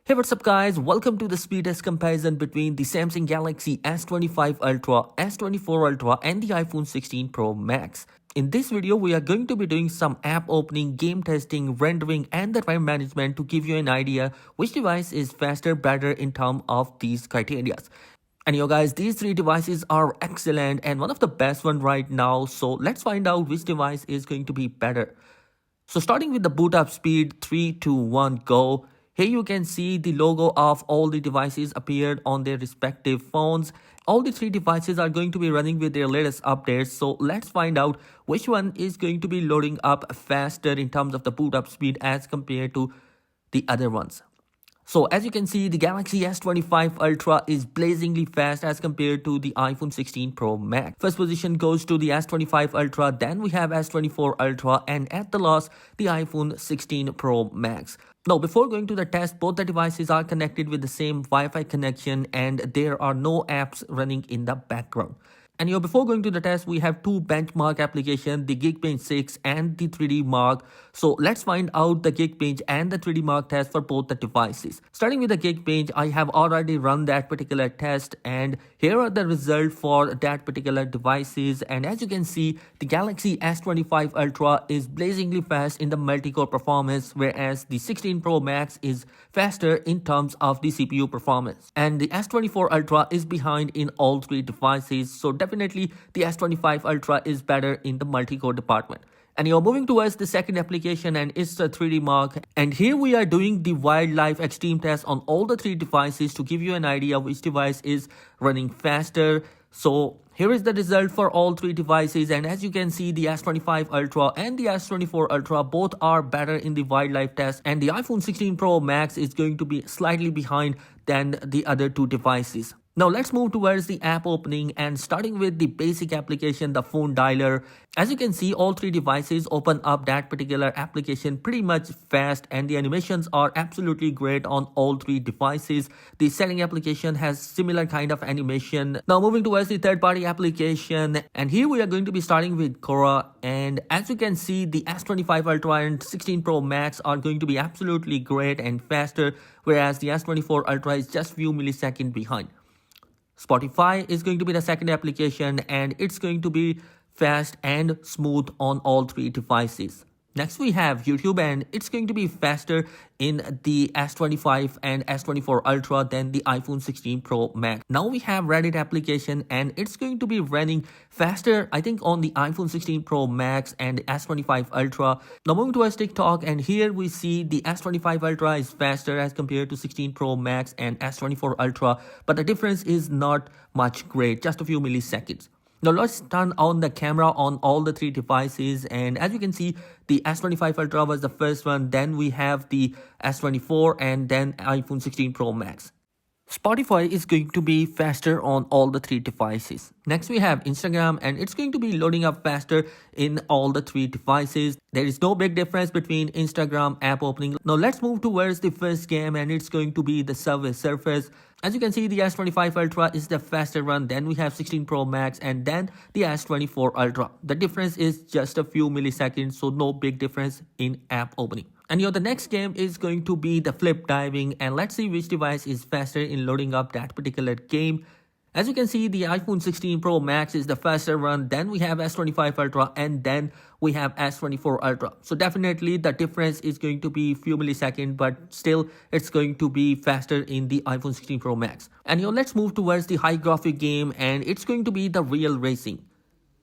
Hey, what's up guys? Welcome to the speed test comparison between the Samsung Galaxy S25 Ultra, S24 Ultra and the iPhone 16 Pro Max. In this video, we are going to be doing some app opening, game testing, rendering and the time management to give you an idea which device is faster, better in terms of these criteria. And you guys, these three devices are excellent and one of the best one right now. So let's find out which device is going to be better. So starting with the boot up speed, 3, 2, 1, go. Here you can see the logo of all the devices appeared on their respective phones. All the three devices are going to be running with their latest updates. So let's find out which one is going to be loading up faster in terms of the boot up speed as compared to the other ones. So as you can see, the Galaxy S25 Ultra is blazingly fast as compared to the iPhone 16 Pro Max. First position goes to the S25 Ultra, then we have S24 Ultra, and at the last, the iPhone 16 Pro Max. Now, before going to the test, both the devices are connected with the same Wi-Fi connection and there are no apps running in the background. And before going to the test, we have two benchmark applications, the Geekbench 6 and the 3D Mark. So let's find out the Geekbench and the 3D Mark test for both the devices. Starting with the Geekbench, I have already run that particular test and here are the results for that particular devices. And as you can see, the Galaxy S25 Ultra is blazingly fast in the multi-core performance, whereas the 16 Pro Max is faster in terms of the CPU performance. And the S24 Ultra is behind in all three devices. So definitely the S25 Ultra is better in the multi-core department. And you're moving towards the second application and it's the 3D Mark. And here we are doing the wildlife extreme test on all the three devices to give you an idea which device is running faster. So here is the result for all three devices, and as you can see, the S25 Ultra and the S24 Ultra both are better in the wildlife test, and the iPhone 16 Pro Max is going to be slightly behind than the other two devices. Now let's move towards the app opening and starting with the basic application, the phone dialer. As you can see, all three devices open up that particular application pretty much fast and the animations are absolutely great on all three devices. The setting application has similar kind of animation. Now moving towards the third party application, and here we are going to be starting with Cora, and as you can see, the S25 Ultra and 16 Pro Max are going to be absolutely great and faster, whereas the S24 Ultra is just few milliseconds behind. Spotify is going to be the second application and it's going to be fast and smooth on all three devices. Next we have YouTube and it's going to be faster in the S25 and S24 Ultra than the iPhone 16 Pro Max. Now we have Reddit application and it's going to be running faster I think on the iPhone 16 Pro Max and S25 Ultra. Now moving towards TikTok, and here we see the S25 Ultra is faster as compared to 16 Pro Max and S24 Ultra, but the difference is not much great, just a few milliseconds. Now let's turn on the camera on all the three devices, and as you can see, the S25 Ultra was the first one, then we have the S24 and then iPhone 16 Pro Max. Spotify is going to be faster on all the three devices. Next we have Instagram and it's going to be loading up faster in all the three devices. There is no big difference between Instagram app opening. Now let's move towards the first game and it's going to be the Subway Surfers. As you can see, the S25 Ultra is the faster one, then we have 16 Pro Max and then the S24 Ultra. The difference is just a few milliseconds, so no big difference in app opening. And the next game is going to be the flip diving, and let's see which device is faster in loading up that particular game. As you can see, the iPhone 16 Pro Max is the faster one, then we have S25 Ultra and then we have S24 Ultra. So definitely the difference is going to be few milliseconds, but still it's going to be faster in the iPhone 16 Pro Max. And let's move towards the high graphic game and it's going to be the real racing.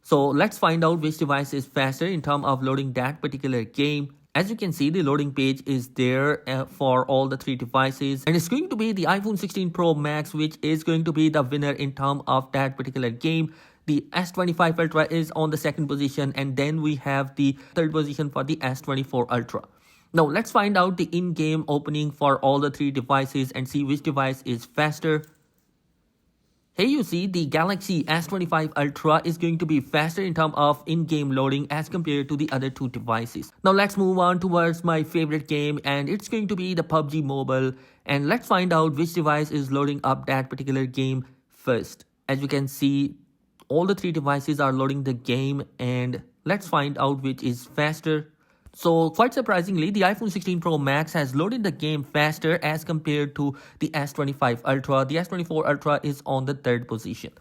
So let's find out which device is faster in terms of loading that particular game. As you can see, the loading page is there for all the three devices, and it's going to be the iPhone 16 Pro Max which is going to be the winner in terms of that particular game. The S25 Ultra is on the second position and then we have the third position for the S24 Ultra. Now let's find out the in-game opening for all the three devices and see which device is faster. Here you see the Galaxy S25 Ultra is going to be faster in terms of in-game loading as compared to the other two devices. Now let's move on towards my favorite game and it's going to be the PUBG Mobile, and let's find out which device is loading up that particular game first. As you can see, all the three devices are loading the game and let's find out which is faster. So quite surprisingly, the iPhone 16 Pro Max has loaded the game faster as compared to the S25 Ultra. The S24 Ultra is on the third position.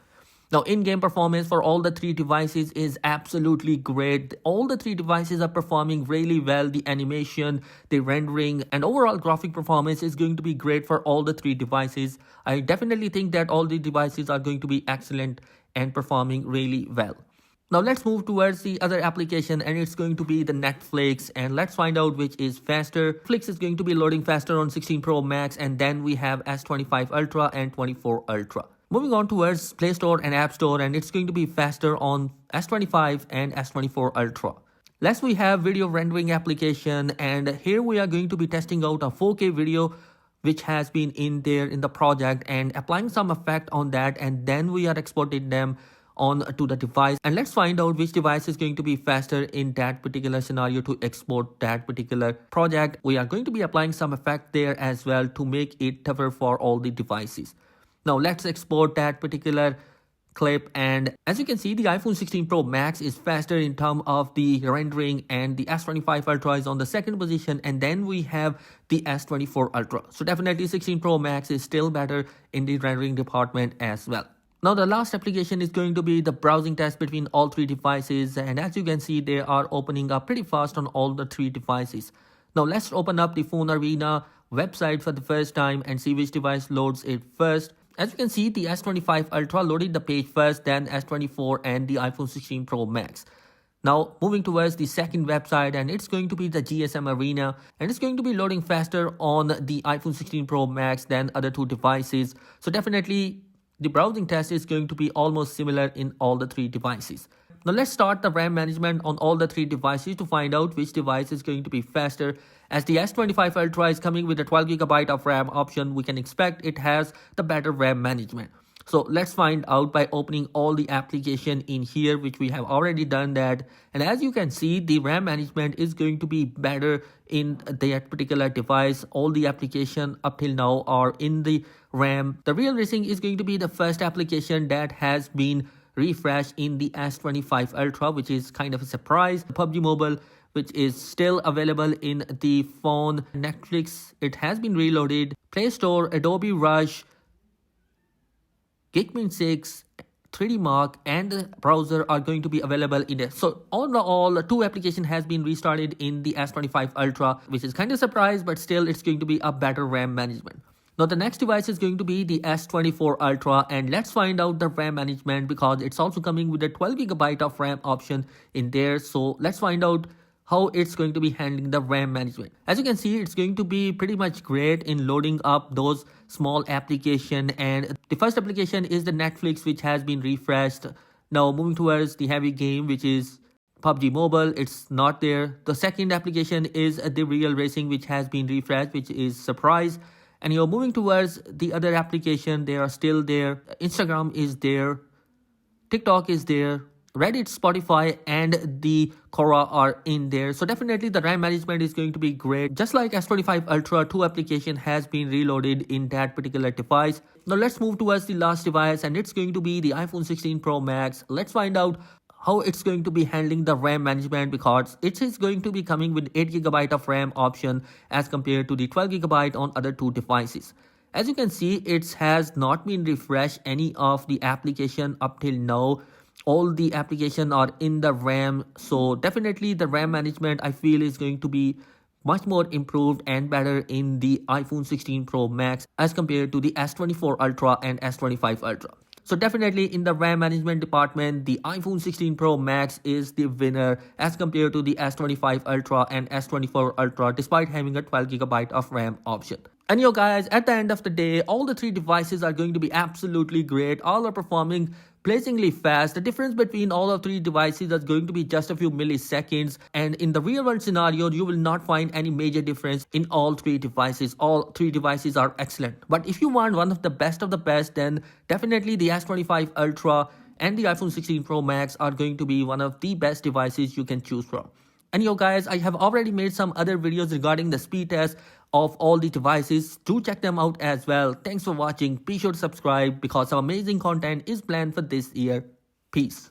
Now, in-game performance for all the three devices is absolutely great. All the three devices are performing really well. The animation, the rendering, and overall graphic performance is going to be great for all the three devices. I definitely think that all the devices are going to be excellent and performing really well. Now let's move towards the other application, and it's going to be the Netflix, and let's find out which is faster. Netflix is going to be loading faster on 16 Pro Max, and then we have S25 Ultra and 24 Ultra. Moving on towards Play Store and App Store, and it's going to be faster on S25 and S24 Ultra. Last we have video rendering application, and here we are going to be testing out a 4K video which has been in there in the project and applying some effect on that, and then we are exporting them on to the device, and let's find out which device is going to be faster in that particular scenario to export that particular project. We are going to be applying some effect there as well to make it tougher for all the devices. Now let's export that particular clip, and as you can see, the iPhone 16 Pro Max is faster in terms of the rendering, and the S25 Ultra is on the second position, and then we have the S24 Ultra. So definitely 16 Pro Max is still better in the rendering department as well. Now the last application is going to be the browsing test between all three devices, and as you can see, they are opening up pretty fast on all the three devices. Now let's open up the Phone Arena website for the first time and see which device loads it first. As you can see, the S25 Ultra loaded the page first, then S24 and the iPhone 16 Pro Max. Now moving towards the second website, and it's going to be the GSM Arena, and it's going to be loading faster on the iPhone 16 Pro Max than other two devices. So definitely the browsing test is going to be almost similar in all the three devices. Now let's start the RAM management on all the three devices to find out which device is going to be faster. As the S25 Ultra is coming with a 12GB of RAM option, we can expect it has the better RAM management. So let's find out by opening all the application in here, which we have already done that. And as you can see, the RAM management is going to be better in that particular device. All the application up till now are in the RAM. The Real Racing is going to be the first application that has been refreshed in the S25 Ultra, which is kind of a surprise. PUBG Mobile, which is still available in the phone. Netflix, it has been reloaded. Play Store, Adobe Rush, Geekmin 6, 3D Mark, and the browser are going to be available in it. So all, two applications has been restarted in the S25 Ultra, which is kind of surprise, but still it's going to be a better RAM management. Now the next device is going to be the S24 Ultra, and let's find out the RAM management because it's also coming with a 12GB of RAM option in there. So let's find out how it's going to be handling the RAM management. As you can see, it's going to be pretty much great in loading up those small application, and the first application is the Netflix, which has been refreshed. Now moving towards the heavy game, which is PUBG Mobile, it's not there. The second application is the Real Racing, which has been refreshed, which is surprise. And you're moving towards the other application, they are still there. Instagram is there, TikTok is there, Reddit, Spotify, and the Quora are in there. So definitely the RAM management is going to be great. Just like S25 Ultra, two application has been reloaded in that particular device. Now let's move towards the last device, and it's going to be the iPhone 16 Pro Max. Let's find out how it's going to be handling the RAM management because it is going to be coming with 8GB of RAM option as compared to the 12GB on other two devices. As you can see, it has not been refreshed any of the application up till now. All the application are in the RAM, so definitely the RAM management I feel is going to be much more improved and better in the iPhone 16 Pro Max as compared to the S24 Ultra and S25 Ultra. So definitely in the RAM management department, the iPhone 16 Pro Max is the winner as compared to the S25 Ultra and S24 Ultra, despite having a 12GB of RAM option. And yo guys, at the end of the day, all the three devices are going to be absolutely great. All are performing blazingly fast. The difference between all of three devices is going to be just a few milliseconds, and in the real world scenario you will not find any major difference in all three devices. All three devices are excellent, but if you want one of the best, then definitely the S25 Ultra and the iPhone 16 Pro Max are going to be one of the best devices you can choose from. And yo guys, I have already made some other videos regarding the speed test of all the devices. Do check them out as well. Thanks for watching. Be sure to subscribe because some amazing content is planned for this year. Peace.